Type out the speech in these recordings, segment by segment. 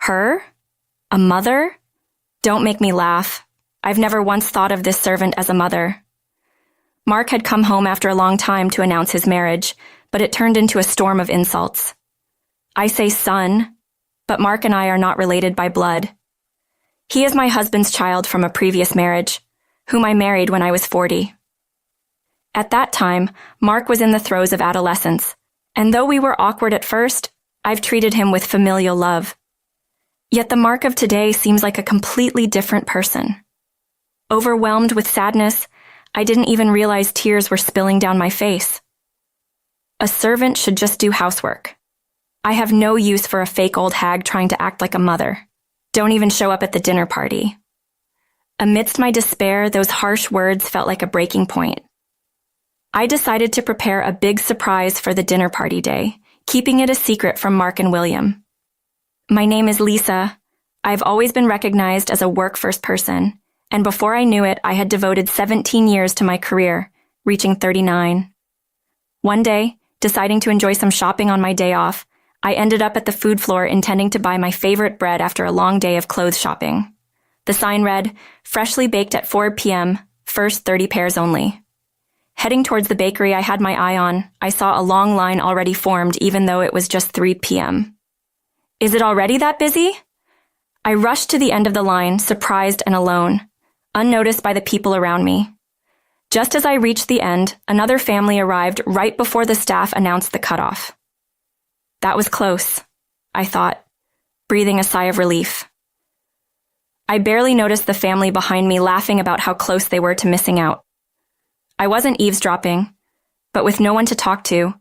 Her? A mother? Don't make me laugh. I've never once thought of this servant as a mother. Mark had come home after a long time to announce his marriage, but it turned into a storm of insults. I say son, but Mark and I are not related by blood. He is my husband's child from a previous marriage, whom I married when I was 40. At that time, Mark was in the throes of adolescence, and though we were awkward at first, I've treated him with familial love. Yet the Mark of today seems like a completely different person. Overwhelmed with sadness, I didn't even realize tears were spilling down my face. A servant should just do housework. I have no use for a fake old hag trying to act like a mother. Don't even show up at the dinner party. Amidst my despair, those harsh words felt like a breaking point. I decided to prepare a big surprise for the dinner party day, keeping it a secret from Mark and William. My name is Lisa. I've always been recognized as a work-first person, and before I knew it, I had devoted 17 years to my career, reaching 39. One day, deciding to enjoy some shopping on my day off, I ended up at the food floor intending to buy my favorite bread after a long day of clothes shopping. The sign read, "Freshly baked at 4 p.m., first 30 pairs only." Heading towards the bakery I had my eye on, I saw a long line already formed even though it was just 3 p.m. Is it already that busy? I rushed to the end of the line, surprised and alone, unnoticed by the people around me. Just as I reached the end, another family arrived right before the staff announced the cutoff. That was close, I thought, breathing a sigh of relief. I barely noticed the family behind me laughing about how close they were to missing out. I wasn't eavesdropping, but with no one to talk to,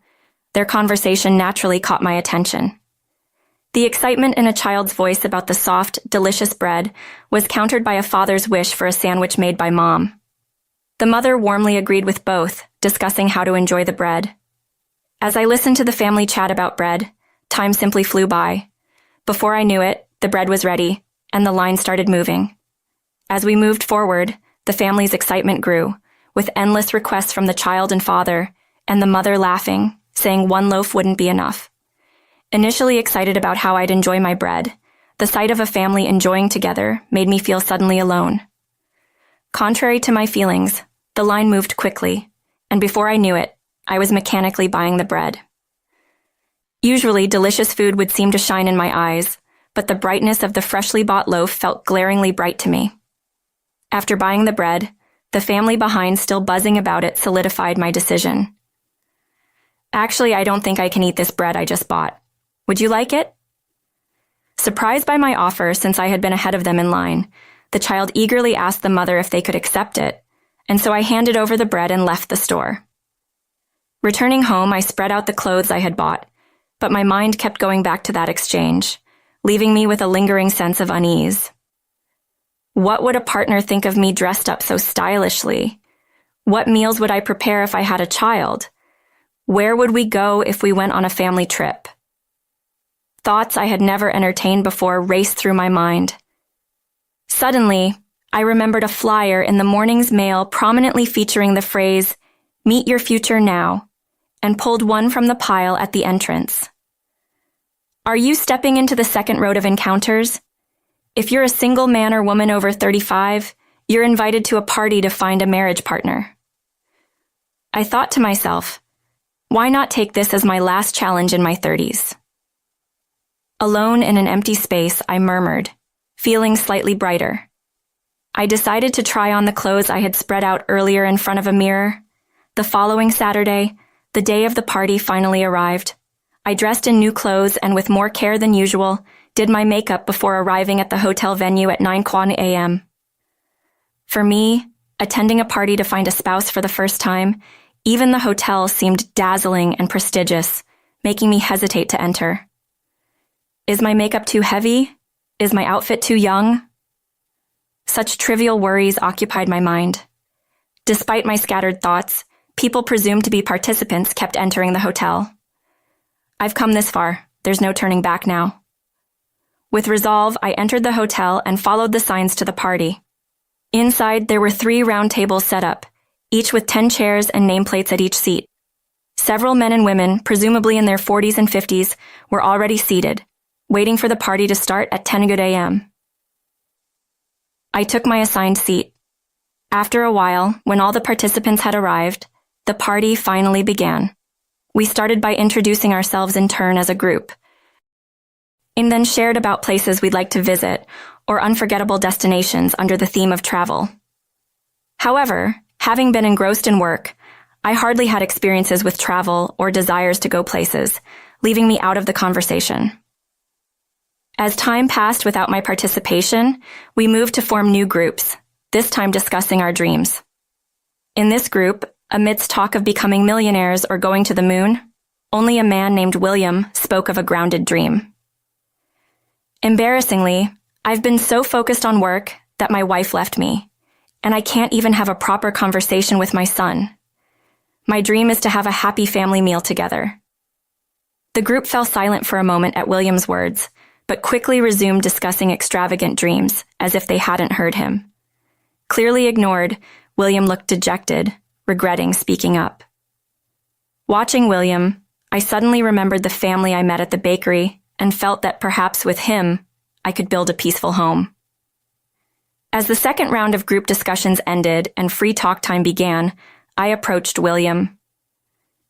their conversation naturally caught my attention. The excitement in a child's voice about the soft, delicious bread was countered by a father's wish for a sandwich made by Mom. The mother warmly agreed with both, discussing how to enjoy the bread. As I listened to the family chat about bread, time simply flew by. Before I knew it, the bread was ready, and the line started moving. As we moved forward, the family's excitement grew, with endless requests from the child and father, and the mother laughing, saying one loaf wouldn't be enough. Initially excited about how I'd enjoy my bread, the sight of a family enjoying together made me feel suddenly alone. Contrary to my feelings, the line moved quickly, and before I knew it, I was mechanically buying the bread. Usually, delicious food would seem to shine in my eyes, but the brightness of the freshly bought loaf felt glaringly bright to me. After buying the bread, the family behind still buzzing about it solidified my decision. Actually, I don't think I can eat this bread I just bought. Would you like it? Surprised by my offer, since I had been ahead of them in line, the child eagerly asked the mother if they could accept it, and so I handed over the bread and left the store. Returning home, I spread out the clothes I had bought, but my mind kept going back to that exchange, leaving me with a lingering sense of unease. What would a partner think of me dressed up so stylishly? What meals would I prepare if I had a child? Where would we go if we went on a family trip? Thoughts I had never entertained before raced through my mind. Suddenly, I remembered a flyer in the morning's mail prominently featuring the phrase, "Meet your future now," and pulled one from the pile at the entrance. Are you stepping into the second road of encounters? If you're a single man or woman over 35, you're invited to a party to find a marriage partner. I thought to myself, why not take this as my last challenge in my 30s? Alone in an empty space, I murmured, feeling slightly brighter. I decided to try on the clothes I had spread out earlier in front of a mirror. The following Saturday, the day of the party finally arrived. I dressed in new clothes and with more care than usual, did my makeup before arriving at the hotel venue at 9 a.m. For me, attending a party to find a spouse for the first time, even the hotel seemed dazzling and prestigious, making me hesitate to enter. Is my makeup too heavy? Is my outfit too young? Such trivial worries occupied my mind. Despite my scattered thoughts, people presumed to be participants kept entering the hotel. I've come this far. There's no turning back now. With resolve, I entered the hotel and followed the signs to the party. Inside, there were 3 round tables set up, each with 10 chairs and nameplates at each seat. Several men and women, presumably in their 40s and 50s, were already seated, waiting for the party to start at 10 good a.m. I took my assigned seat. After a while, when all the participants had arrived, the party finally began. We started by introducing ourselves in turn as a group, and then shared about places we'd like to visit or unforgettable destinations under the theme of travel. However, having been engrossed in work, I hardly had experiences with travel or desires to go places, leaving me out of the conversation. As time passed without my participation, we moved to form new groups, this time discussing our dreams. In this group, amidst talk of becoming millionaires or going to the moon, only a man named William spoke of a grounded dream. Embarrassingly, I've been so focused on work that my wife left me, and I can't even have a proper conversation with my son. My dream is to have a happy family meal together. The group fell silent for a moment at William's words, but quickly resumed discussing extravagant dreams, as if they hadn't heard him. Clearly ignored, William looked dejected, regretting speaking up. Watching William, I suddenly remembered the family I met at the bakery and felt that perhaps with him, I could build a peaceful home. As the second round of group discussions ended and free talk time began, I approached William.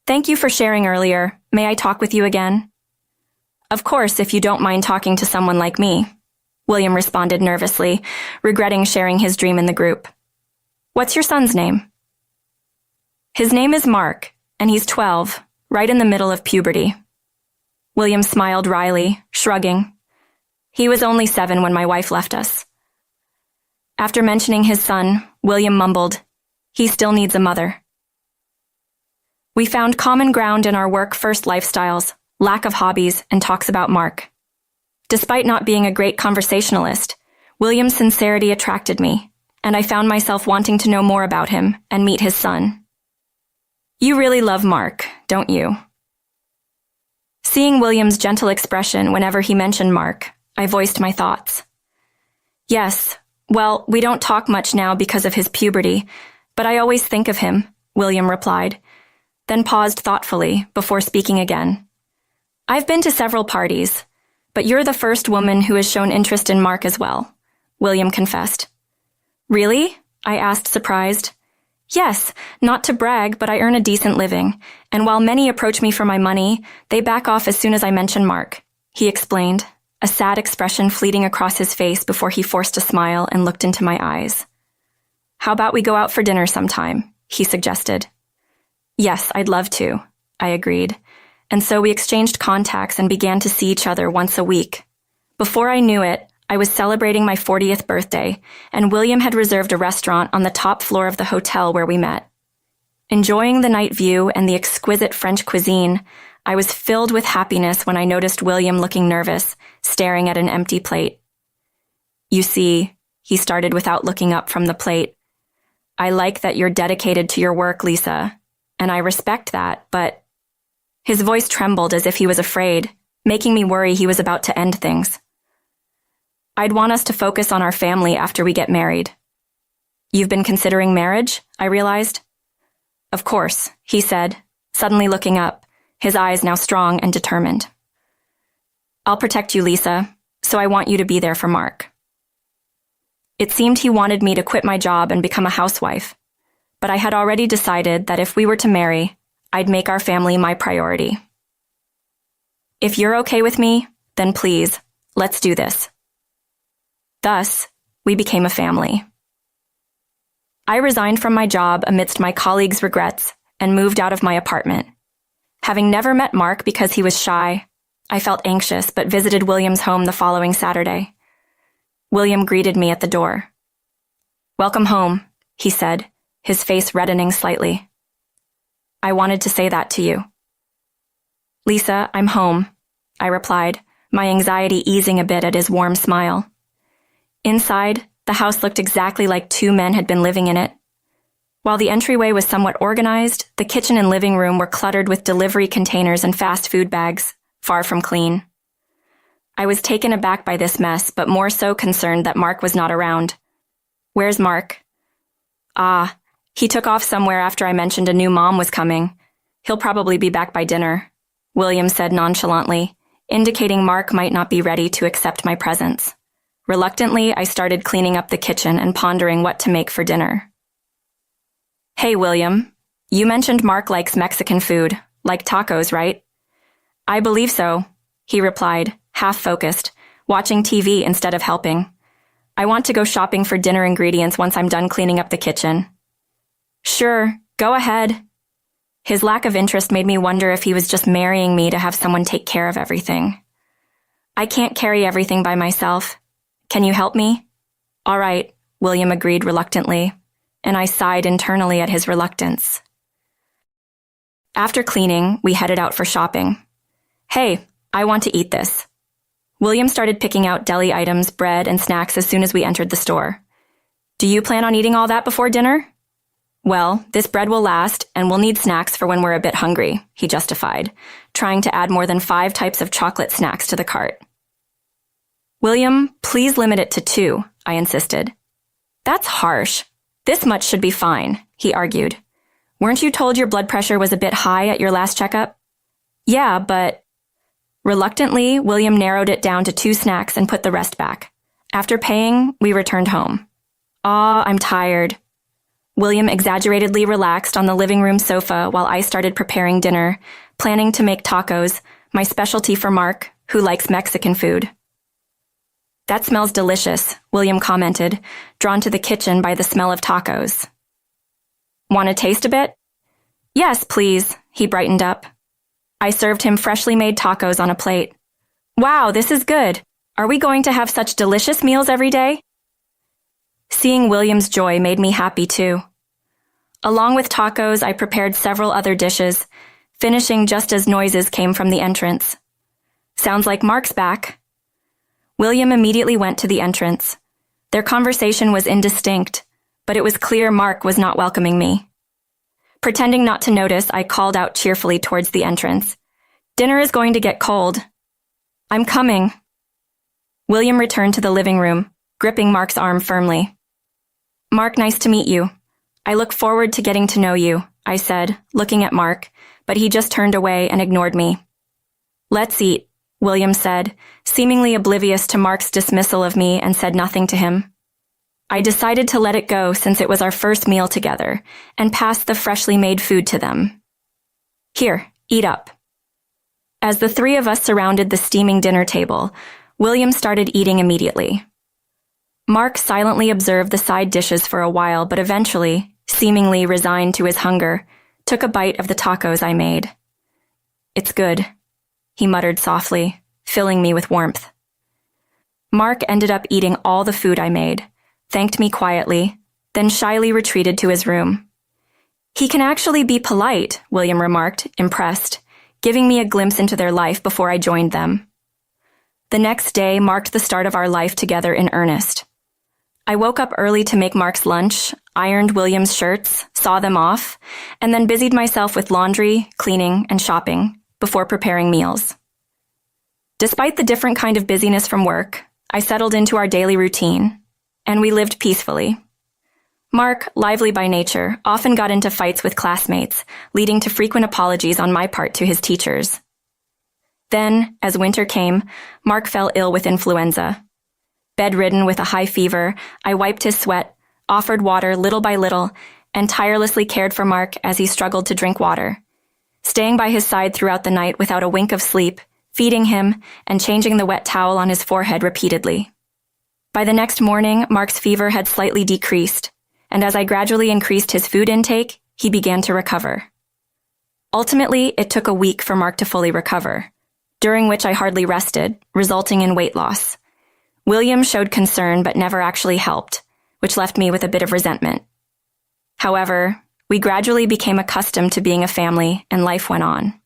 "Thank you for sharing earlier. May I talk with you again?" "Of course, if you don't mind talking to someone like me," William responded nervously, regretting sharing his dream in the group. "What's your son's name?" "His name is Mark, and he's 12, right in the middle of puberty." William smiled wryly, shrugging. "He was only 7 when my wife left us." After mentioning his son, William mumbled, "He still needs a mother." We found common ground in our work-first lifestyles, lack of hobbies, and talks about Mark. Despite not being a great conversationalist, William's sincerity attracted me, and I found myself wanting to know more about him and meet his son. "You really love Mark, don't you?" Seeing William's gentle expression whenever he mentioned Mark, I voiced my thoughts. "Yes, well, we don't talk much now because of his puberty, but I always think of him," William replied, then paused thoughtfully before speaking again. "I've been to several parties, but you're the first woman who has shown interest in Mark as well," William confessed. "Really?" I asked, surprised. "Yes, not to brag, but I earn a decent living, and while many approach me for my money, they back off as soon as I mention Mark," he explained, a sad expression fleeting across his face before he forced a smile and looked into my eyes. "How about we go out for dinner sometime?" he suggested. "Yes, I'd love to," I agreed, and so we exchanged contacts and began to see each other once a week. Before I knew it, I was celebrating my 40th birthday, and William had reserved a restaurant on the top floor of the hotel where we met. Enjoying the night view and the exquisite French cuisine, I was filled with happiness when I noticed William looking nervous, staring at an empty plate. "You see," he started without looking up from the plate, "I like that you're dedicated to your work, Lisa, and I respect that, but—" His voice trembled as if he was afraid, making me worry he was about to end things. "I'd want us to focus on our family after we get married." "You've been considering marriage?" I realized. "Of course," he said, suddenly looking up, his eyes now strong and determined. "I'll protect you, Lisa, so I want you to be there for Mark." It seemed he wanted me to quit my job and become a housewife, but I had already decided that if we were to marry, I'd make our family my priority. "If you're okay with me, then please, let's do this." Thus, we became a family. I resigned from my job amidst my colleagues' regrets and moved out of my apartment. Having never met Mark because he was shy, I felt anxious but visited William's home the following Saturday. William greeted me at the door. "Welcome home," he said, his face reddening slightly. "I wanted to say that to you." "Lisa, I'm home," I replied, my anxiety easing a bit at his warm smile. Inside, the house looked exactly like 2 men had been living in it. While the entryway was somewhat organized, the kitchen and living room were cluttered with delivery containers and fast food bags, far from clean. I was taken aback by this mess, but more so concerned that Mark was not around. "Where's Mark?" "Ah, he took off somewhere after I mentioned a new mom was coming. He'll probably be back by dinner," William said nonchalantly, indicating Mark might not be ready to accept my presence. Reluctantly, I started cleaning up the kitchen and pondering what to make for dinner. "Hey, William, you mentioned Mark likes Mexican food, like tacos, right?" "I believe so," he replied, half-focused, watching TV instead of helping. "I want to go shopping for dinner ingredients once I'm done cleaning up the kitchen." "Sure, go ahead." His lack of interest made me wonder if he was just marrying me to have someone take care of everything. "I can't carry everything by myself. Can you help me?" "All right," William agreed reluctantly, and I sighed internally at his reluctance. After cleaning, we headed out for shopping. "Hey, I want to eat this." William started picking out deli items, bread, and snacks as soon as we entered the store. "Do you plan on eating all that before dinner?" "Well, this bread will last, and we'll need snacks for when we're a bit hungry," he justified, trying to add more than 5 types of chocolate snacks to the cart. "William, please limit it to 2, I insisted. "That's harsh. This much should be fine," he argued. "Weren't you told your blood pressure was a bit high at your last checkup?" "Yeah, but..." Reluctantly, William narrowed it down to 2 snacks and put the rest back. After paying, we returned home. I'm tired." William exaggeratedly relaxed on the living room sofa while I started preparing dinner, planning to make tacos, my specialty for Mark, who likes Mexican food. "That smells delicious," William commented, drawn to the kitchen by the smell of tacos. "Want to taste a bit?" "Yes, please," he brightened up. I served him freshly made tacos on a plate. "Wow, this is good. Are we going to have such delicious meals every day?" Seeing William's joy made me happy too. Along with tacos, I prepared several other dishes, finishing just as noises came from the entrance. "Sounds like Mark's back." William immediately went to the entrance. Their conversation was indistinct, but it was clear Mark was not welcoming me. Pretending not to notice, I called out cheerfully towards the entrance. "Dinner is going to get cold." "I'm coming." William returned to the living room, gripping Mark's arm firmly. "Mark, nice to meet you. I look forward to getting to know you," I said, looking at Mark, but he just turned away and ignored me. "Let's eat," William said, seemingly oblivious to Mark's dismissal of me, and said nothing to him. I decided to let it go since it was our first meal together, and passed the freshly made food to them. "Here, eat up." As the 3 of us surrounded the steaming dinner table, William started eating immediately. Mark silently observed the side dishes for a while, but eventually, seemingly resigned to his hunger, took a bite of the tacos I made. "It's good," he muttered softly, filling me with warmth. Mark ended up eating all the food I made, thanked me quietly, then shyly retreated to his room. "He can actually be polite," William remarked, impressed, giving me a glimpse into their life before I joined them. The next day marked the start of our life together in earnest. I woke up early to make Mark's lunch, ironed William's shirts, saw them off, and then busied myself with laundry, cleaning, and shopping before preparing meals. Despite the different kind of busyness from work, I settled into our daily routine, and we lived peacefully. Mark, lively by nature, often got into fights with classmates, leading to frequent apologies on my part to his teachers. Then, as winter came, Mark fell ill with influenza. Bedridden with a high fever, I wiped his sweat, offered water little by little, and tirelessly cared for Mark as he struggled to drink water, staying by his side throughout the night without a wink of sleep, feeding him, and changing the wet towel on his forehead repeatedly. By the next morning, Mark's fever had slightly decreased, and as I gradually increased his food intake, he began to recover. Ultimately, it took a week for Mark to fully recover, during which I hardly rested, resulting in weight loss. William showed concern but never actually helped, which left me with a bit of resentment. However, we gradually became accustomed to being a family, and life went on.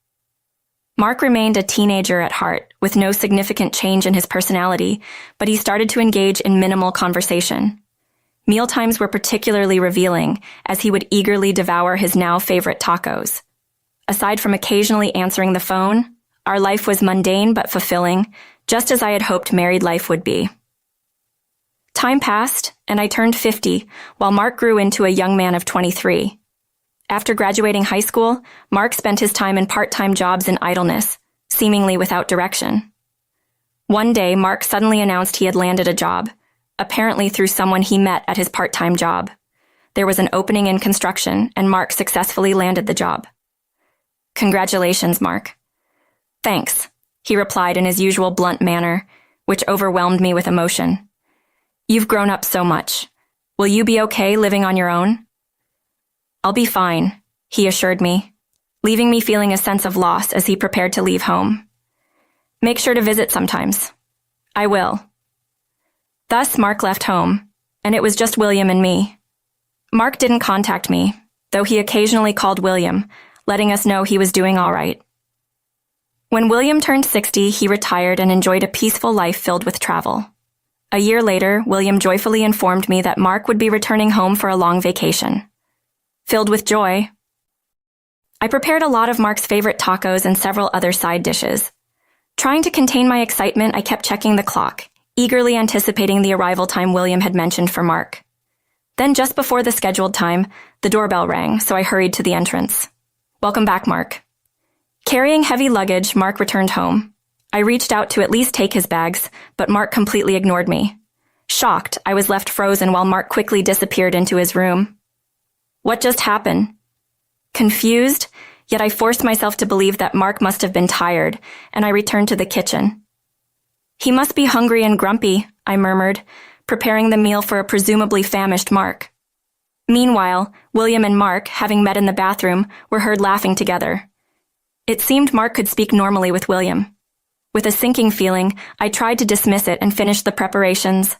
Mark remained a teenager at heart, with no significant change in his personality, but he started to engage in minimal conversation. Mealtimes were particularly revealing, as he would eagerly devour his now favorite tacos. Aside from occasionally answering the phone, our life was mundane but fulfilling, just as I had hoped married life would be. Time passed, and I turned 50, while Mark grew into a young man of 23. After graduating high school, Mark spent his time in part-time jobs in idleness, seemingly without direction. One day, Mark suddenly announced he had landed a job, apparently through someone he met at his part-time job. There was an opening in construction, and Mark successfully landed the job. "Congratulations, Mark." "Thanks," he replied in his usual blunt manner, which overwhelmed me with emotion. "You've grown up so much. Will you be okay living on your own?" "I'll be fine," he assured me, leaving me feeling a sense of loss as he prepared to leave home. "Make sure to visit sometimes." "I will." Thus, Mark left home, and it was just William and me. Mark didn't contact me, though he occasionally called William, letting us know he was doing all right. When William turned 60, he retired and enjoyed a peaceful life filled with travel. A year later, William joyfully informed me that Mark would be returning home for a long vacation. Filled with joy, I prepared a lot of Mark's favorite tacos and several other side dishes. Trying to contain my excitement, I kept checking the clock, eagerly anticipating the arrival time William had mentioned for Mark. Then, just before the scheduled time, the doorbell rang, so I hurried to the entrance. "Welcome back, Mark." Carrying heavy luggage, Mark returned home. I reached out to at least take his bags, but Mark completely ignored me. Shocked, I was left frozen while Mark quickly disappeared into his room. What just happened? Confused, yet I forced myself to believe that Mark must have been tired, and I returned to the kitchen. "He must be hungry and grumpy," I murmured, preparing the meal for a presumably famished Mark. Meanwhile, William and Mark, having met in the bathroom, were heard laughing together. It seemed Mark could speak normally with William. With a sinking feeling, I tried to dismiss it and finish the preparations.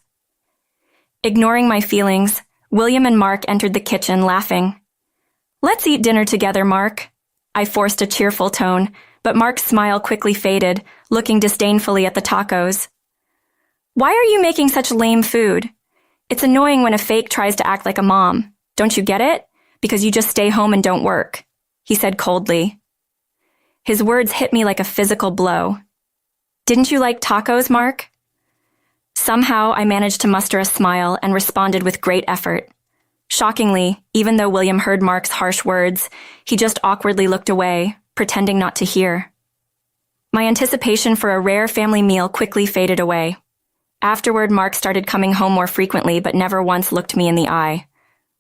Ignoring my feelings, William and Mark entered the kitchen, laughing. "Let's eat dinner together, Mark." I forced a cheerful tone, but Mark's smile quickly faded, looking disdainfully at the tacos. "Why are you making such lame food? It's annoying when a fake tries to act like a mom. Don't you get it? Because you just stay home and don't work," he said coldly. His words hit me like a physical blow. "Didn't you like tacos, Mark?" Somehow, I managed to muster a smile and responded with great effort. Shockingly, even though William heard Mark's harsh words, he just awkwardly looked away, pretending not to hear. My anticipation for a rare family meal quickly faded away. Afterward, Mark started coming home more frequently, but never once looked me in the eye.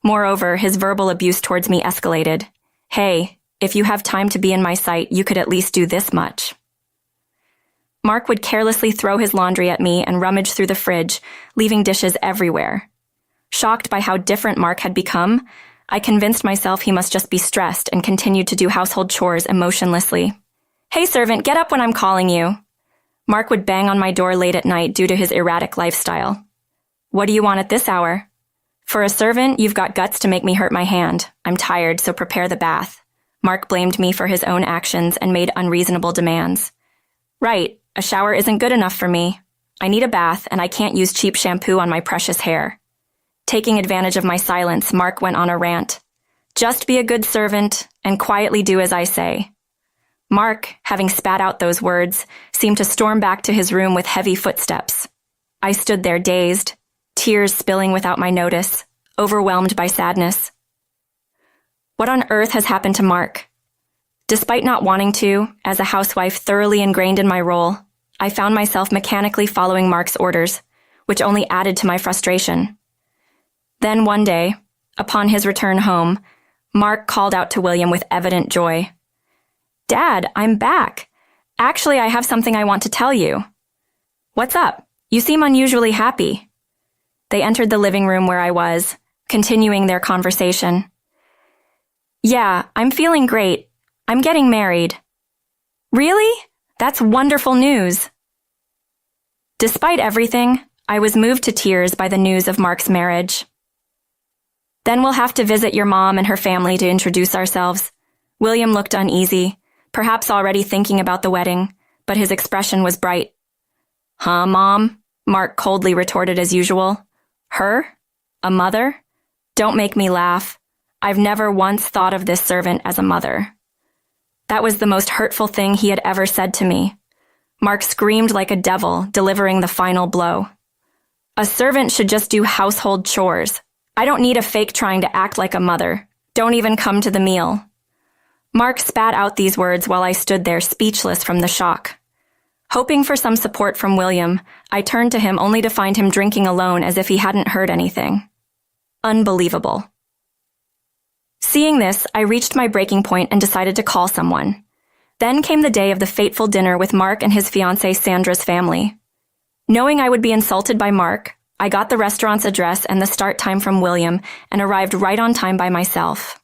Moreover, his verbal abuse towards me escalated. "Hey, if you have time to be in my sight, you could at least do this much." Mark would carelessly throw his laundry at me and rummage through the fridge, leaving dishes everywhere. Shocked by how different Mark had become, I convinced myself he must just be stressed and continued to do household chores emotionlessly. "Hey, servant, get up when I'm calling you." Mark would bang on my door late at night due to his erratic lifestyle. "What do you want at this hour?" "For a servant, you've got guts to make me hurt my hand. I'm tired, so prepare the bath." Mark blamed me for his own actions and made unreasonable demands. "Right, a shower isn't good enough for me. I need a bath, and I can't use cheap shampoo on my precious hair." Taking advantage of my silence, Mark went on a rant. "Just be a good servant and quietly do as I say." Mark, having spat out those words, seemed to storm back to his room with heavy footsteps. I stood there dazed, tears spilling without my notice, overwhelmed by sadness. What on earth has happened to Mark? Despite not wanting to, as a housewife thoroughly ingrained in my role, I found myself mechanically following Mark's orders, which only added to my frustration. Then one day, upon his return home, Mark called out to William with evident joy. "Dad, I'm back. Actually, I have something I want to tell you." "What's up? You seem unusually happy." They entered the living room where I was, continuing their conversation. "Yeah, I'm feeling great. I'm getting married." "Really? That's wonderful news." Despite everything, I was moved to tears by the news of Mark's marriage. "Then we'll have to visit your mom and her family to introduce ourselves." William looked uneasy, perhaps already thinking about the wedding, but his expression was bright. "Huh, Mom?" Mark coldly retorted as usual. "Her? A mother? Don't make me laugh. I've never once thought of this servant as a mother." That was the most hurtful thing he had ever said to me. Mark screamed like a devil, delivering the final blow. "A servant should just do household chores. I don't need a fake trying to act like a mother. Don't even come to the meal." Mark spat out these words while I stood there speechless from the shock. Hoping for some support from William, I turned to him only to find him drinking alone as if he hadn't heard anything. Unbelievable. Seeing this, I reached my breaking point and decided to call someone. Then came the day of the fateful dinner with Mark and his fiancée Sandra's family. Knowing I would be insulted by Mark, I got the restaurant's address and the start time from William and arrived right on time by myself.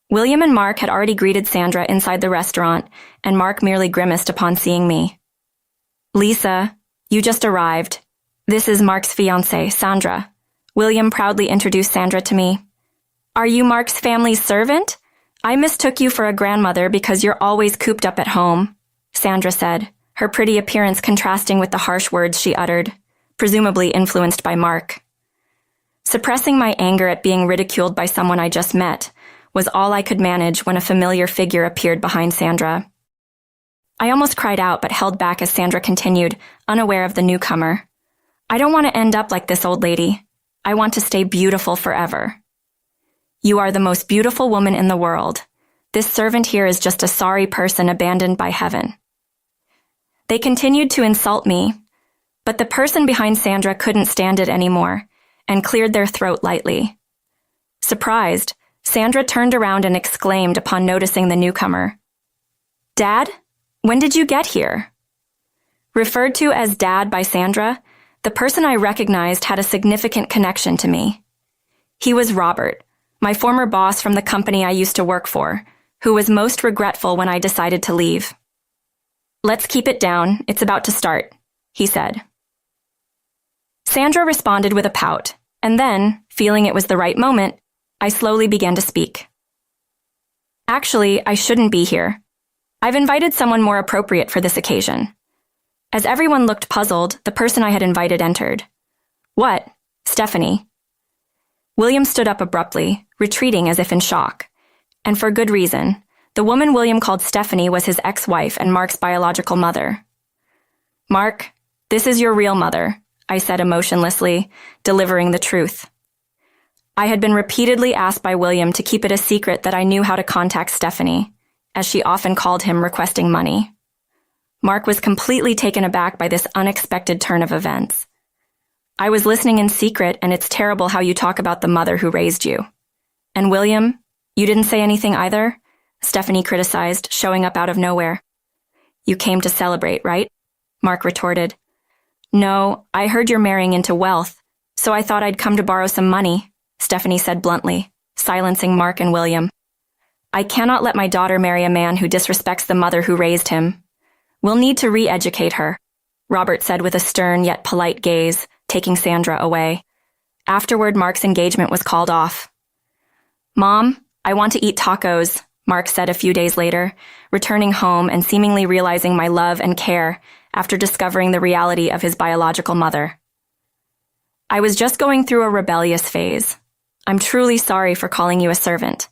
William and Mark had already greeted Sandra inside the restaurant, and Mark merely grimaced upon seeing me. "Lisa, you just arrived. This is Mark's fiancée, Sandra." William proudly introduced Sandra to me. "Are you Mark's family's servant? I mistook you for a grandmother because you're always cooped up at home," Sandra said, her pretty appearance contrasting with the harsh words she uttered, presumably influenced by Mark. Suppressing my anger at being ridiculed by someone I just met was all I could manage when a familiar figure appeared behind Sandra. I almost cried out but held back as Sandra continued, unaware of the newcomer. "I don't want to end up like this old lady. I want to stay beautiful forever." "You are the most beautiful woman in the world. This servant here is just a sorry person abandoned by heaven." They continued to insult me, but the person behind Sandra couldn't stand it anymore and cleared their throat lightly. Surprised, Sandra turned around and exclaimed upon noticing the newcomer, "Dad, when did you get here?" Referred to as Dad by Sandra, the person I recognized had a significant connection to me. He was Robert, my former boss from the company I used to work for, who was most regretful when I decided to leave. "Let's keep it down, it's about to start," he said. Sandra responded with a pout, and then, feeling it was the right moment, I slowly began to speak. "Actually, I shouldn't be here. I've invited someone more appropriate for this occasion." As everyone looked puzzled, the person I had invited entered. "What? Stephanie." William stood up abruptly, retreating as if in shock. And for good reason. The woman William called Stephanie was his ex-wife and Mark's biological mother. "Mark, this is your real mother," I said emotionlessly, delivering the truth. I had been repeatedly asked by William to keep it a secret that I knew how to contact Stephanie, as she often called him requesting money. Mark was completely taken aback by this unexpected turn of events. "I was listening in secret, and it's terrible how you talk about the mother who raised you." "And William, you didn't say anything either?" Stephanie criticized, showing up out of nowhere. "You came to celebrate, right?" Mark retorted. "No, I heard you're marrying into wealth, so I thought I'd come to borrow some money," Stephanie said bluntly, silencing Mark and William. "I cannot let my daughter marry a man who disrespects the mother who raised him. We'll need to re-educate her," Robert said with a stern yet polite gaze, taking Sandra away. Afterward, Mark's engagement was called off. "Mom, I want to eat tacos," Mark said a few days later, returning home and seemingly realizing my love and care after discovering the reality of his biological mother. "I was just going through a rebellious phase. I'm truly sorry for calling you a servant,"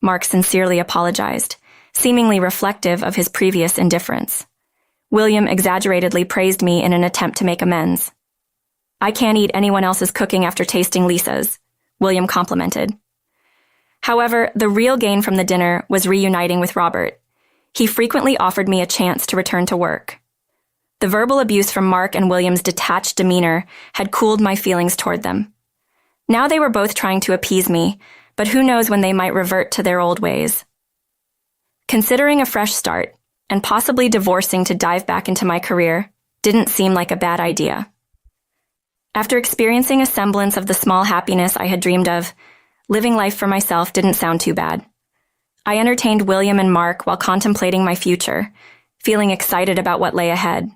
Mark sincerely apologized, seemingly reflective of his previous indifference. William exaggeratedly praised me in an attempt to make amends. "I can't eat anyone else's cooking after tasting Lisa's," William complimented. However, the real gain from the dinner was reuniting with Robert. He frequently offered me a chance to return to work. The verbal abuse from Mark and William's detached demeanor had cooled my feelings toward them. Now they were both trying to appease me, but who knows when they might revert to their old ways. Considering a fresh start, and possibly divorcing to dive back into my career, didn't seem like a bad idea. After experiencing a semblance of the small happiness I had dreamed of, living life for myself didn't sound too bad. I entertained William and Mark while contemplating my future, feeling excited about what lay ahead.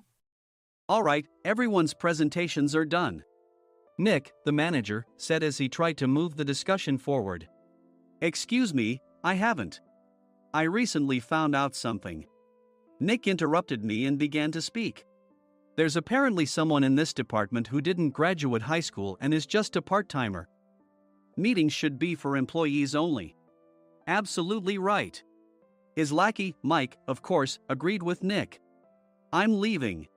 All right, everyone's presentations are done. Nick, the manager, said as he tried to move the discussion forward. "Excuse me, I haven't. I recently found out something." Nick interrupted me and began to speak. "There's apparently someone in this department who didn't graduate high school and is just a part-timer. Meetings should be for employees only." "Absolutely right." His lackey, Mike, of course, agreed with Nick. "I'm leaving."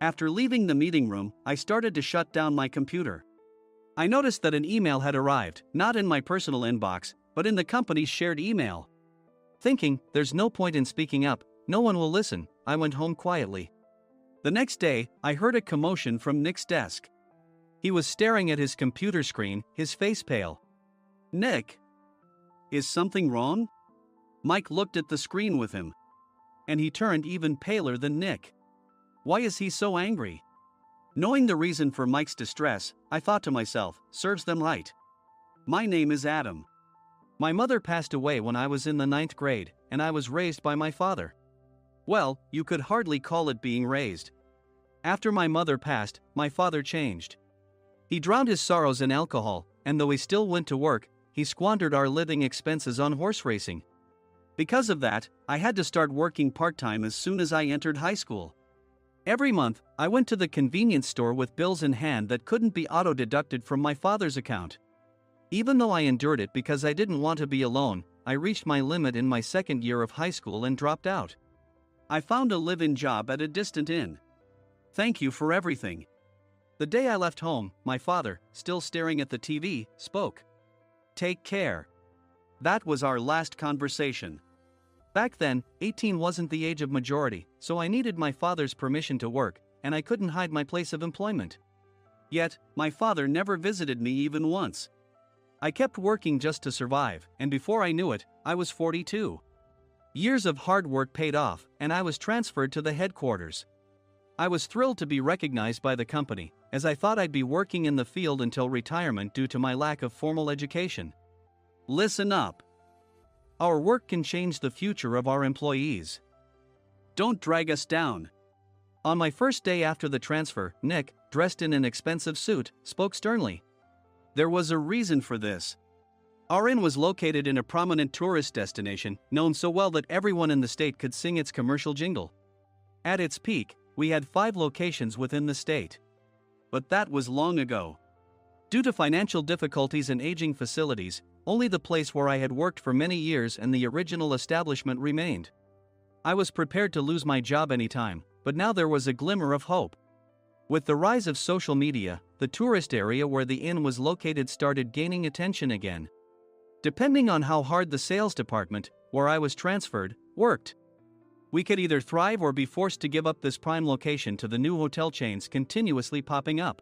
After leaving the meeting room, I started to shut down my computer. I noticed that an email had arrived, not in my personal inbox, but in the company's shared email. Thinking, there's no point in speaking up, no one will listen, I went home quietly. The next day, I heard a commotion from Nick's desk. He was staring at his computer screen, his face pale. "Nick? Is something wrong?" Mike looked at the screen with him. And he turned even paler than Nick. Why is he so angry? Knowing the reason for Mike's distress, I thought to myself, serves them right. My name is Adam. My mother passed away when I was in the 9th grade, and I was raised by my father. Well, you could hardly call it being raised. After my mother passed, my father changed. He drowned his sorrows in alcohol, and though he still went to work, he squandered our living expenses on horse racing. Because of that, I had to start working part-time as soon as I entered high school. Every month, I went to the convenience store with bills in hand that couldn't be auto-deducted from my father's account. Even though I endured it because I didn't want to be alone, I reached my limit in my second year of high school and dropped out. I found a live-in job at a distant inn. Thank you for everything. The day I left home, my father, still staring at the TV, spoke. Take care. That was our last conversation. Back then, 18 wasn't the age of majority, so I needed my father's permission to work, and I couldn't hide my place of employment. Yet, my father never visited me even once. I kept working just to survive, and before I knew it, I was 42. Years of hard work paid off, and I was transferred to the headquarters. I was thrilled to be recognized by the company, as I thought I'd be working in the field until retirement due to my lack of formal education. Listen up. Our work can change the future of our employees. Don't drag us down. On my first day after the transfer, Nick, dressed in an expensive suit, spoke sternly. There was a reason for this. Our inn was located in a prominent tourist destination, known so well that everyone in the state could sing its commercial jingle. At its peak, we had 5 locations within the state. But that was long ago. Due to financial difficulties and aging facilities, only the place where I had worked for many years and the original establishment remained. I was prepared to lose my job anytime, but now there was a glimmer of hope. With the rise of social media, the tourist area where the inn was located started gaining attention again. Depending on how hard the sales department, where I was transferred, worked, we could either thrive or be forced to give up this prime location to the new hotel chains continuously popping up.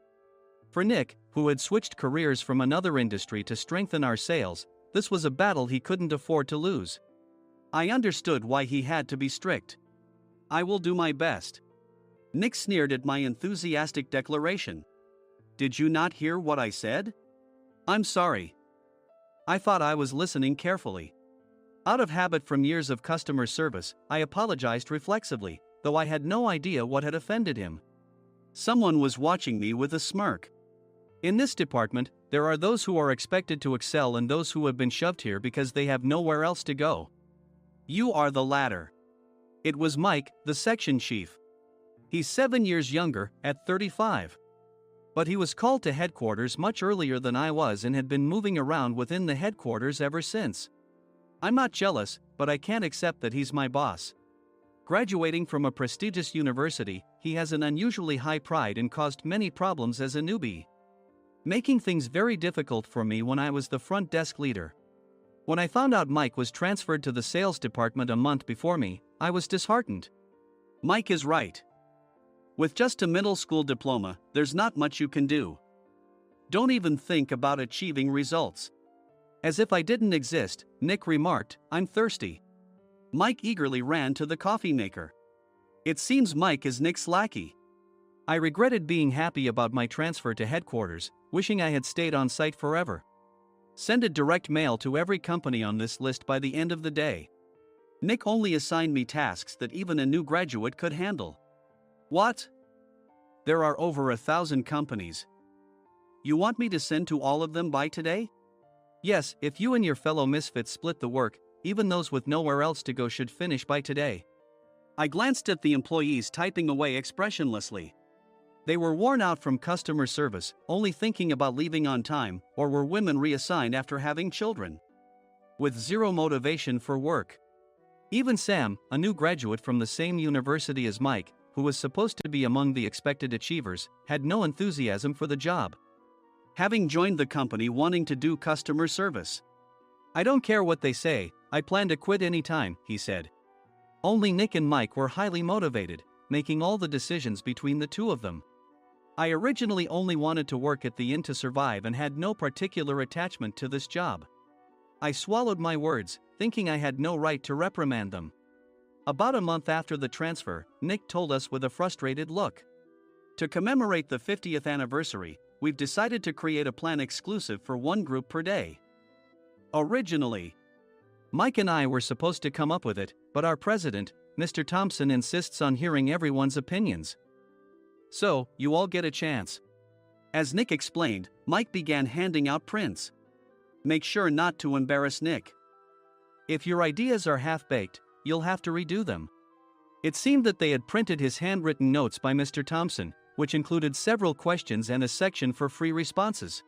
For Nick, who had switched careers from another industry to strengthen our sales, this was a battle he couldn't afford to lose. I understood why he had to be strict. I will do my best. Nick sneered at my enthusiastic declaration. Did you not hear what I said? I'm sorry. I thought I was listening carefully. Out of habit from years of customer service, I apologized reflexively, though I had no idea what had offended him. Someone was watching me with a smirk. In this department, there are those who are expected to excel and those who have been shoved here because they have nowhere else to go. You are the latter. It was Mike, the section chief. He's 7 years younger, at 35. But he was called to headquarters much earlier than I was and had been moving around within the headquarters ever since. I'm not jealous, but I can't accept that he's my boss. Graduating from a prestigious university, he has an unusually high pride and caused many problems as a newbie, making things very difficult for me when I was the front desk leader. When I found out Mike was transferred to the sales department a month before me, I was disheartened. Mike is right. With just a middle school diploma, there's not much you can do. Don't even think about achieving results. As if I didn't exist, Nick remarked, I'm thirsty. Mike eagerly ran to the coffee maker. It seems Mike is Nick's lackey. I regretted being happy about my transfer to headquarters, wishing I had stayed on site forever. Send a direct mail to every company on this list by the end of the day. Nick only assigned me tasks that even a new graduate could handle. What? There are over 1,000 companies. You want me to send to all of them by today? Yes, if you and your fellow misfits split the work, even those with nowhere else to go should finish by today. I glanced at the employees typing away expressionlessly. They were worn out from customer service, only thinking about leaving on time, or were women reassigned after having children, with zero motivation for work. Even Sam, a new graduate from the same university as Mike, who was supposed to be among the expected achievers, had no enthusiasm for the job, having joined the company wanting to do customer service. I don't care what they say, I plan to quit anytime, he said. Only Nick and Mike were highly motivated. making all the decisions between the two of them. I originally only wanted to work at the inn to survive and had no particular attachment to this job. I swallowed my words, thinking I had no right to reprimand them. About a month after the transfer, Nick told us with a frustrated look. To commemorate the 50th anniversary, we've decided to create a plan exclusive for one group per day. Originally, Mike and I were supposed to come up with it, but our president, Mr. Thompson, insists on hearing everyone's opinions. So, you all get a chance. As Nick explained, Mike began handing out prints. Make sure not to embarrass Nick. If your ideas are half-baked, you'll have to redo them. It seemed that they had printed his handwritten notes by Mr. Thompson, which included several questions and a section for free responses.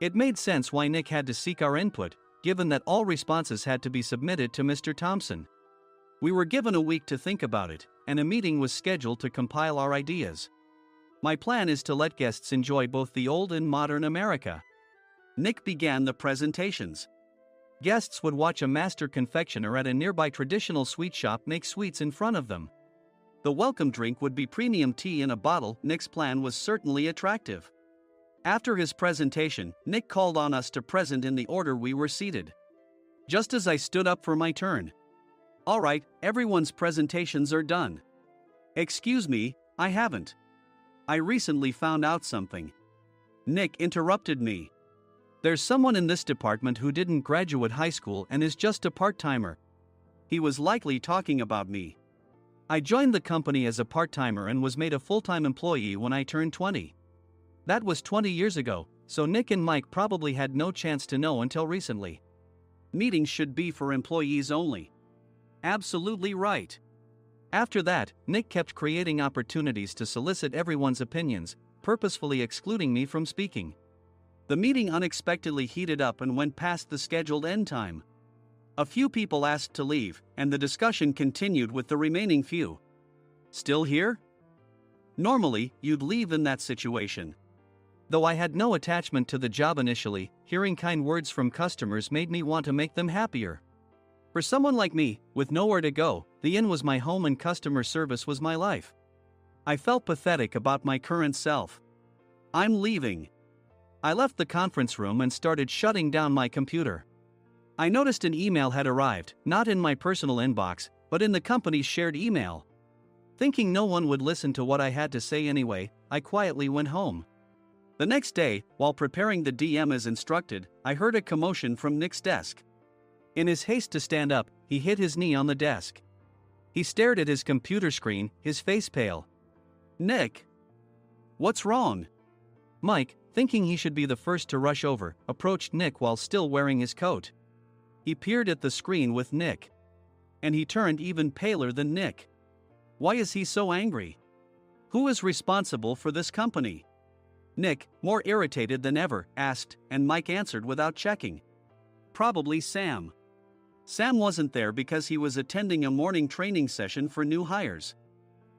It made sense why Nick had to seek our input, given that all responses had to be submitted to Mr. Thompson. We were given a week to think about it, and a meeting was scheduled to compile our ideas. My plan is to let guests enjoy both the old and modern America. Nick began the presentations. Guests would watch a master confectioner at a nearby traditional sweet shop make sweets in front of them. The welcome drink would be premium tea in a bottle. Nick's plan was certainly attractive. After his presentation, Nick called on us to present in the order we were seated. Just as I stood up for my turn. All right, everyone's presentations are done. Excuse me, I haven't. I recently found out something. Nick interrupted me. There's someone in this department who didn't graduate high school and is just a part-timer. He was likely talking about me. I joined the company as a part-timer and was made a full-time employee when I turned 20. That was 20 years ago, so Nick and Mike probably had no chance to know until recently. Meetings should be for employees only. Absolutely right. After that, Nick kept creating opportunities to solicit everyone's opinions, purposefully excluding me from speaking. The meeting unexpectedly heated up and went past the scheduled end time. A few people asked to leave, and the discussion continued with the remaining few. Still here? Normally, you'd leave in that situation. Though I had no attachment to the job initially, hearing kind words from customers made me want to make them happier. For someone like me, with nowhere to go, the inn was my home and customer service was my life. I felt pathetic about my current self. I'm leaving. I left the conference room and started shutting down my computer. I noticed an email had arrived, not in my personal inbox, but in the company's shared email. Thinking no one would listen to what I had to say anyway, I quietly went home. The next day, while preparing the DM as instructed, I heard a commotion from Nick's desk. In his haste to stand up, he hit his knee on the desk. He stared at his computer screen, his face pale. Nick! What's wrong? Mike, thinking he should be the first to rush over, approached Nick while still wearing his coat. He peered at the screen with Nick. And he turned even paler than Nick. Why is he so angry? Who is responsible for this company? Nick, more irritated than ever, asked, and Mike answered without checking. Probably Sam. Sam wasn't there because he was attending a morning training session for new hires.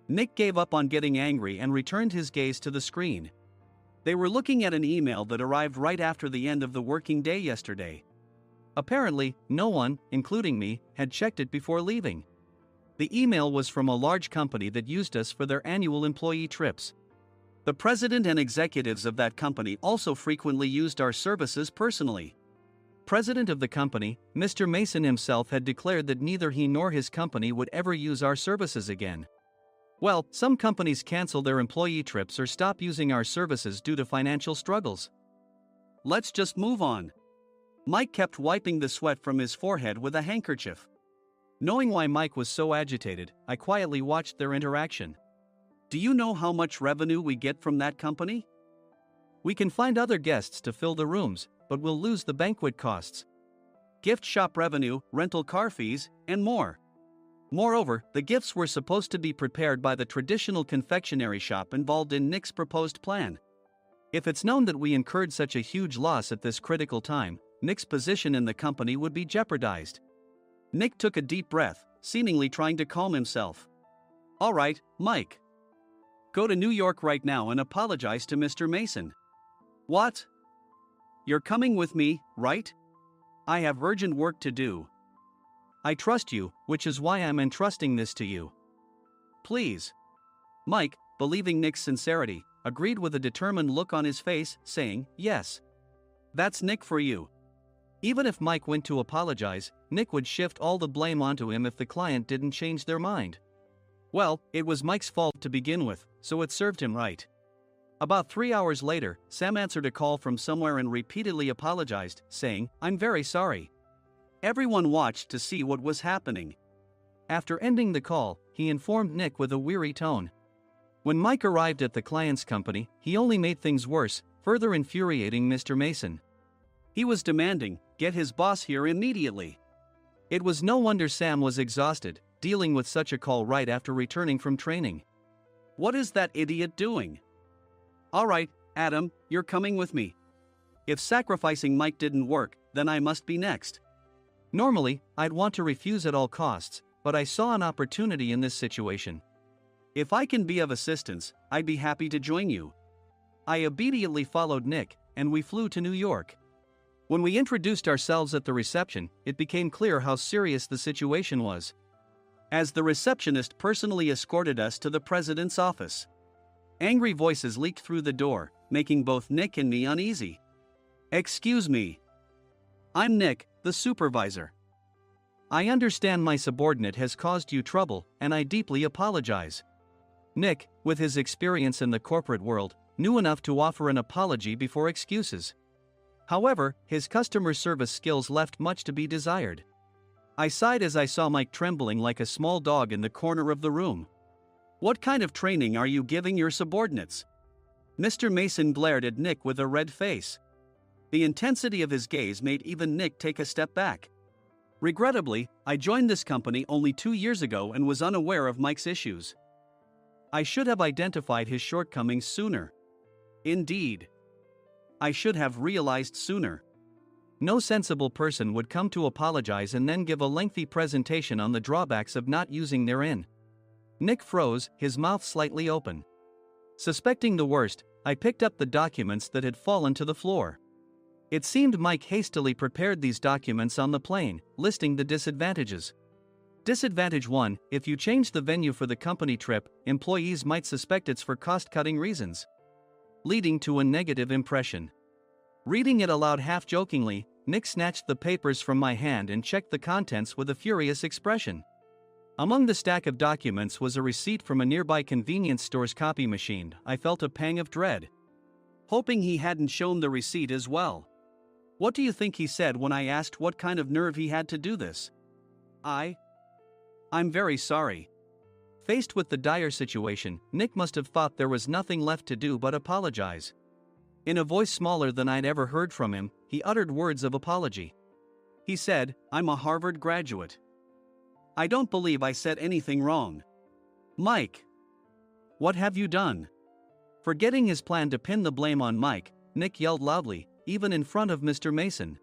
Nick gave up on getting angry and returned his gaze to the screen. They were looking at an email that arrived right after the end of the working day yesterday. Apparently, no one, including me, had checked it before leaving. The email was from a large company that used us for their annual employee trips. The president and executives of that company also frequently used our services personally. President of the company, Mr. Mason himself, had declared that neither he nor his company would ever use our services again. Well, some companies cancel their employee trips or stop using our services due to financial struggles. Let's just move on. Mike kept wiping the sweat from his forehead with a handkerchief. Knowing why Mike was so agitated, I quietly watched their interaction. Do you know how much revenue we get from that company? We can find other guests to fill the rooms, but we'll lose the banquet costs, gift shop revenue, rental car fees, and more. Moreover, the gifts were supposed to be prepared by the traditional confectionery shop involved in Nick's proposed plan. If it's known that we incurred such a huge loss at this critical time, Nick's position in the company would be jeopardized. Nick took a deep breath, seemingly trying to calm himself. All right, Mike. Go to New York right now and apologize to Mr. Mason. What? You're coming with me, right? I have urgent work to do. I trust you, which is why I'm entrusting this to you. Please. Mike, believing Nick's sincerity, agreed with a determined look on his face, saying, "Yes. That's Nick for you." Even if Mike went to apologize, Nick would shift all the blame onto him if the client didn't change their mind. Well, it was Mike's fault to begin with, so it served him right. About 3 hours later, Sam answered a call from somewhere and repeatedly apologized, saying, "I'm very sorry." Everyone watched to see what was happening. After ending the call, he informed Nick with a weary tone. When Mike arrived at the client's company, he only made things worse, further infuriating Mr. Mason. He was demanding, "Get his boss here immediately." It was no wonder Sam was exhausted, dealing with such a call right after returning from training. "What is that idiot doing?" "All right, Adam, you're coming with me. If sacrificing Mike didn't work, then I must be next." Normally, I'd want to refuse at all costs, but I saw an opportunity in this situation. "If I can be of assistance, I'd be happy to join you." I obediently followed Nick, and we flew to New York. When we introduced ourselves at the reception, it became clear how serious the situation was, as the receptionist personally escorted us to the president's office. Angry voices leaked through the door, making both Nick and me uneasy. "Excuse me. I'm Nick, the supervisor. I understand my subordinate has caused you trouble, and I deeply apologize." Nick, with his experience in the corporate world, knew enough to offer an apology before excuses. However, his customer service skills left much to be desired. I sighed as I saw Mike trembling like a small dog in the corner of the room. "What kind of training are you giving your subordinates?" Mr. Mason glared at Nick with a red face. The intensity of his gaze made even Nick take a step back. Regrettably, I joined this company only 2 years ago and was unaware of Mike's issues. I should have identified his shortcomings sooner. Indeed, I should have realized sooner. No sensible person would come to apologize and then give a lengthy presentation on the drawbacks of not using their in. Nick froze, his mouth slightly open. Suspecting the worst, I picked up the documents that had fallen to the floor. It seemed Mike hastily prepared these documents on the plane, listing the disadvantages. Disadvantage 1: if you change the venue for the company trip, employees might suspect it's for cost-cutting reasons, leading to a negative impression. Reading it aloud half-jokingly, Nick snatched the papers from my hand and checked the contents with a furious expression. Among the stack of documents was a receipt from a nearby convenience store's copy machine. I felt a pang of dread, hoping he hadn't shown the receipt as well. What do you think he said when I asked what kind of nerve he had to do this? I'm very sorry." Faced with the dire situation, Nick must have thought there was nothing left to do but apologize. In a voice smaller than I'd ever heard from him, he uttered words of apology. He said, "I'm a Harvard graduate. I don't believe I said anything wrong." "Mike, what have you done?" Forgetting his plan to pin the blame on Mike, Nick yelled loudly, even in front of Mr. Mason.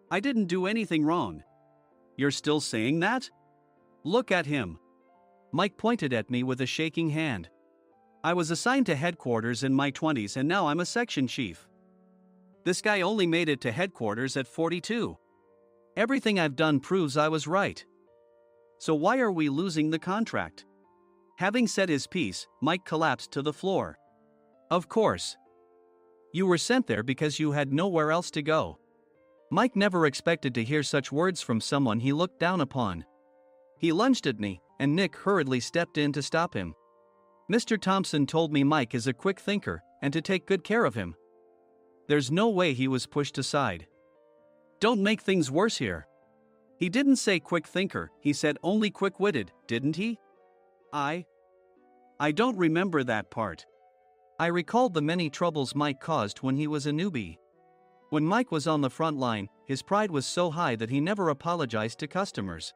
"I didn't do anything wrong." "You're still saying that? Look at him." Mike pointed at me with a shaking hand. "I was assigned to headquarters in my 20s and now I'm a section chief. This guy only made it to headquarters at 42. Everything I've done proves I was right. So why are we losing the contract?" Having said his piece, Mike collapsed to the floor. "Of course. You were sent there because you had nowhere else to go." Mike never expected to hear such words from someone he looked down upon. He lunged at me, and Nick hurriedly stepped in to stop him. "Mr. Thompson told me Mike is a quick thinker, and to take good care of him." There's no way he was pushed aside. "Don't make things worse here. He didn't say quick thinker, he said only quick-witted, didn't he?" I don't remember that part." I recalled the many troubles Mike caused when he was a newbie. When Mike was on the front line, his pride was so high that he never apologized to customers.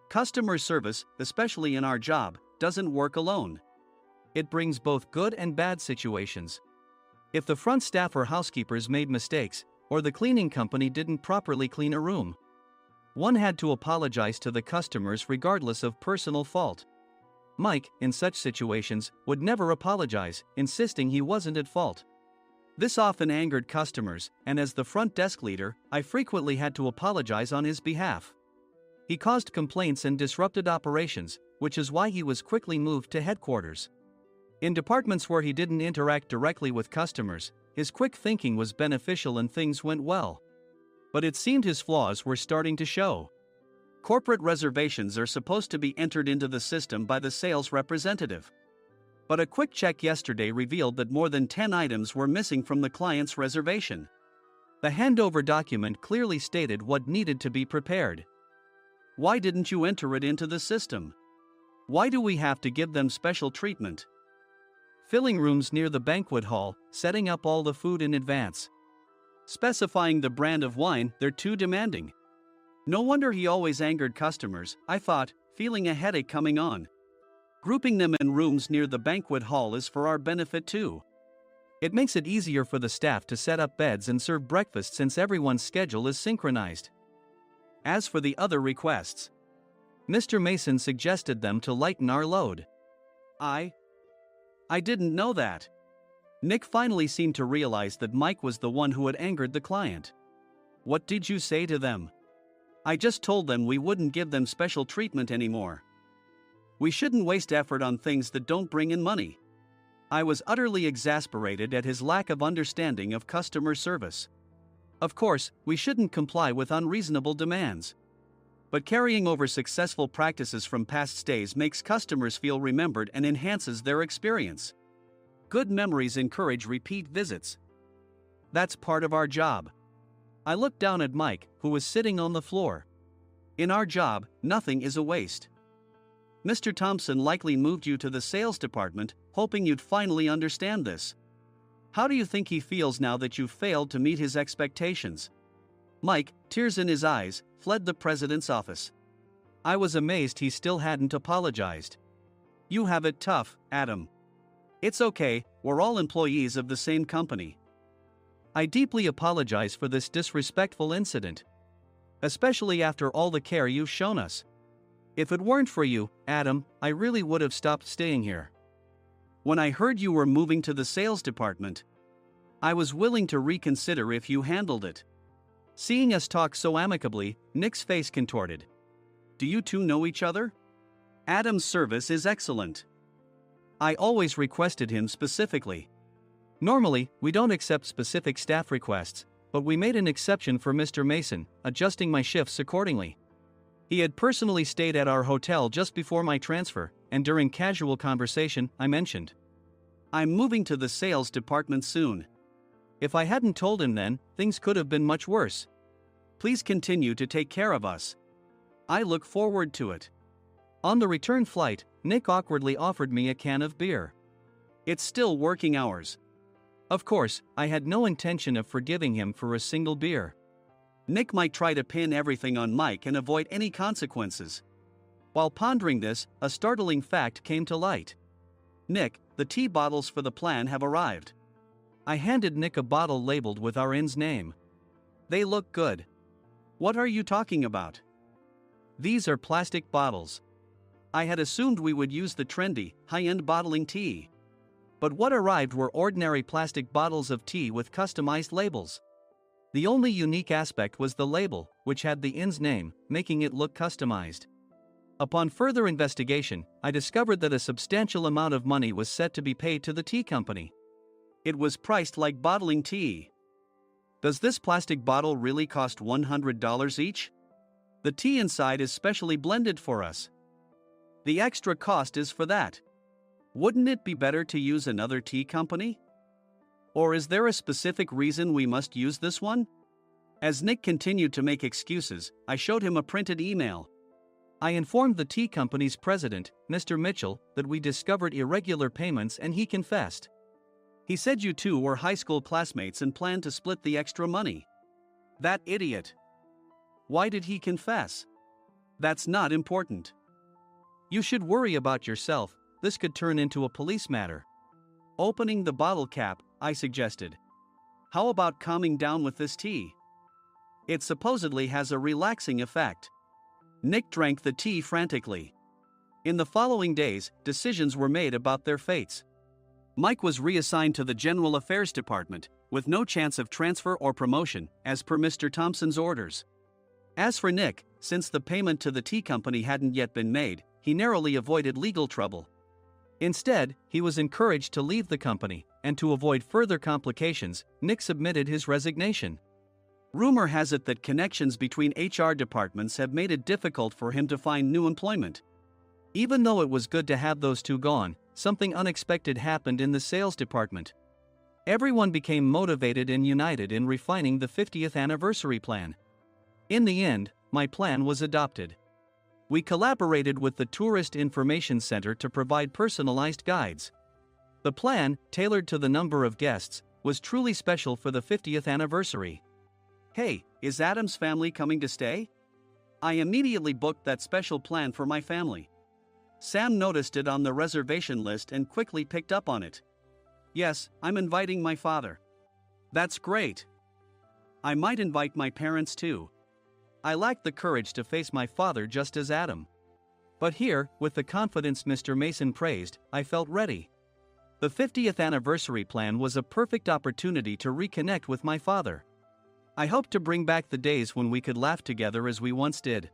Customer service, especially in our job, doesn't work alone. It brings both good and bad situations. If the front staff or housekeepers made mistakes, or the cleaning company didn't properly clean a room, one had to apologize to the customers regardless of personal fault. Mike, in such situations, would never apologize, insisting he wasn't at fault. This often angered customers, and as the front desk leader, I frequently had to apologize on his behalf. He caused complaints and disrupted operations, which is why he was quickly moved to headquarters. In departments where he didn't interact directly with customers, his quick thinking was beneficial and things went well. But it seemed his flaws were starting to show. Corporate reservations are supposed to be entered into the system by the sales representative. But a quick check yesterday revealed that more than 10 items were missing from the client's reservation. The handover document clearly stated what needed to be prepared. Why didn't you enter it into the system? Why do we have to give them special treatment? Filling rooms near the banquet hall, setting up all the food in advance. Specifying the brand of wine, they're too demanding. No wonder he always angered customers, I thought, feeling a headache coming on. Grouping them in rooms near the banquet hall is for our benefit too. It makes it easier for the staff to set up beds and serve breakfast since everyone's schedule is synchronized. As for the other requests, Mr. Mason suggested them to lighten our load. I didn't know that. Nick finally seemed to realize that Mike was the one who had angered the client. What did you say to them? I just told them we wouldn't give them special treatment anymore. We shouldn't waste effort on things that don't bring in money. I was utterly exasperated at his lack of understanding of customer service. Of course, we shouldn't comply with unreasonable demands. But carrying over successful practices from past stays makes customers feel remembered and enhances their experience. Good memories encourage repeat visits. That's part of our job. I looked down at Mike, who was sitting on the floor. In our job, nothing is a waste. Mr. Thompson likely moved you to the sales department, hoping you'd finally understand this. How do you think he feels now that you've failed to meet his expectations? Mike, tears in his eyes, fled the president's office. I was amazed he still hadn't apologized. You have it tough, Adam. It's okay, we're all employees of the same company. I deeply apologize for this disrespectful incident. Especially after all the care you've shown us. If it weren't for you, Adam, I really would have stopped staying here. When I heard you were moving to the sales department, I was willing to reconsider if you handled it. Seeing us talk so amicably, Nick's face contorted. Do you two know each other? Adam's service is excellent. I always requested him specifically. Normally, we don't accept specific staff requests, but we made an exception for Mr. Mason, adjusting my shifts accordingly. He had personally stayed at our hotel just before my transfer, and during casual conversation, I mentioned, I'm moving to the sales department soon. If I hadn't told him then, things could have been much worse. Please continue to take care of us. I look forward to it. On the return flight, Nick awkwardly offered me a can of beer. It's still working hours. Of course, I had no intention of forgiving him for a single beer. Nick might try to pin everything on Mike and avoid any consequences. While pondering this, a startling fact came to light. Nick, the tea bottles for the plan have arrived. I handed Nick a bottle labeled with our inn's name. They look good. What are you talking about? These are plastic bottles. I had assumed we would use the trendy, high-end bottling tea. But what arrived were ordinary plastic bottles of tea with customized labels. The only unique aspect was the label, which had the inn's name, making it look customized. Upon further investigation, I discovered that a substantial amount of money was set to be paid to the tea company. It was priced like bottling tea. Does this plastic bottle really cost $100 each? The tea inside is specially blended for us. The extra cost is for that. Wouldn't it be better to use another tea company? Or is there a specific reason we must use this one? As Nick continued to make excuses, I showed him a printed email. I informed the tea company's president, Mr. Mitchell, that we discovered irregular payments and he confessed. He said you two were high school classmates and planned to split the extra money. That idiot. Why did he confess? That's not important. You should worry about yourself, this could turn into a police matter. Opening the bottle cap, I suggested. How about calming down with this tea? It supposedly has a relaxing effect. Nick drank the tea frantically. In the following days, decisions were made about their fates. Mike was reassigned to the General Affairs Department, with no chance of transfer or promotion, as per Mr. Thompson's orders. As for Nick, since the payment to the tea company hadn't yet been made, he narrowly avoided legal trouble. Instead, he was encouraged to leave the company, and to avoid further complications, Nick submitted his resignation. Rumor has it that connections between HR departments have made it difficult for him to find new employment. Even though it was good to have those two gone, something unexpected happened in the sales department. Everyone became motivated and united in refining the 50th anniversary plan. In the end, my plan was adopted. We collaborated with the Tourist Information Center to provide personalized guides. The plan, tailored to the number of guests, was truly special for the 50th anniversary. Hey, is Adam's family coming to stay? I immediately booked that special plan for my family. Sam noticed it on the reservation list and quickly picked up on it. Yes, I'm inviting my father. That's great. I might invite my parents too. I lacked the courage to face my father just as Adam. But here, with the confidence Mr. Mason praised, I felt ready. The 50th anniversary plan was a perfect opportunity to reconnect with my father. I hoped to bring back the days when we could laugh together as we once did.